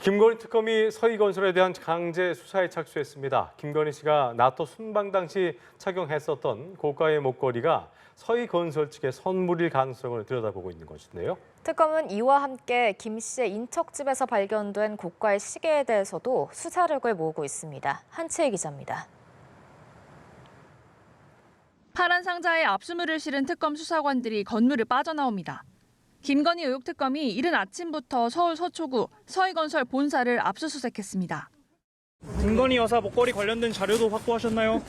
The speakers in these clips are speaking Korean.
김건희 특검이 서희건설에 대한 강제 수사에 착수했습니다. 김건희 씨가 나토 순방 당시 착용했었던 고가의 목걸이가 서희건설 측의 선물일 가능성을 들여다보고 있는 것인데요. 특검은 이와 함께 김 씨의 인척집에서 발견된 고가의 시계에 대해서도 수사력을 모으고 있습니다. 한채희 기자입니다. 파란 상자에 압수물을 실은 특검 수사관들이 건물을 빠져나옵니다. 김건희 의혹 특검이 이른 아침부터 서울 서초구 서희건설 본사를 압수수색했습니다. 김건희 여사 목걸이 관련된 자료도 확보하셨나요?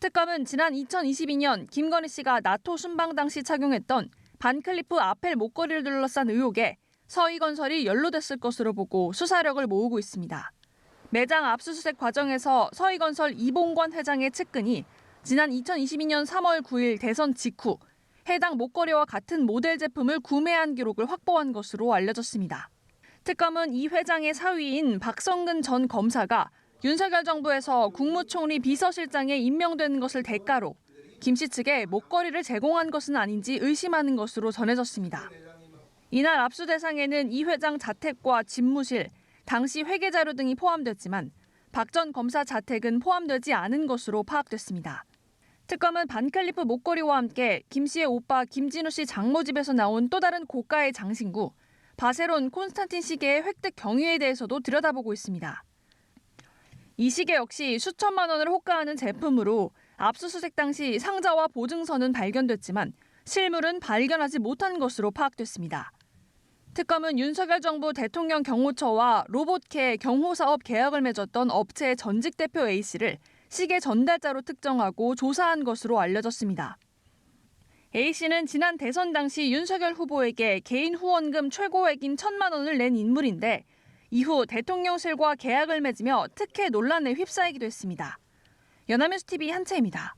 특검은 지난 2022년 김건희 씨가 나토 순방 당시 착용했던 반클리프 아펠 목걸이를 둘러싼 의혹에 서희건설이 연루됐을 것으로 보고 수사력을 모으고 있습니다. 매장 압수수색 과정에서 서희건설 이봉관 회장의 측근이 지난 2022년 3월 9일 대선 직후 해당 목걸이와 같은 모델 제품을 구매한 기록을 확보한 것으로 알려졌습니다. 특검은 이 회장의 사위인 박성근 전 검사가 윤석열 정부에서 국무총리 비서실장에 임명된 것을 대가로 김 씨 측에 목걸이를 제공한 것은 아닌지 의심하는 것으로 전해졌습니다. 이날 압수 대상에는 이 회장 자택과 집무실, 당시 회계 자료 등이 포함됐지만 박 전 검사 자택은 포함되지 않은 것으로 파악됐습니다. 특검은 반클리프 목걸이와 함께 김 씨의 오빠 김진우 씨 장모 집에서 나온 또 다른 고가의 장신구, 바세론 콘스탄틴 시계의 획득 경위에 대해서도 들여다보고 있습니다. 이 시계 역시 수천만 원을 호가하는 제품으로 압수수색 당시 상자와 보증서는 발견됐지만 실물은 발견하지 못한 것으로 파악됐습니다. 특검은 윤석열 정부 대통령 경호처와 로봇캐 경호사업 계약을 맺었던 업체의 전직 대표 A씨를 시계 전달자로 특정하고 조사한 것으로 알려졌습니다. A씨는 지난 대선 당시 윤석열 후보에게 개인 후원금 최고액인 1,000만 원을 낸 인물인데 이후 대통령실과 계약을 맺으며 특혜 논란에 휩싸이기도 했습니다. 연합뉴스TV 한채입니다.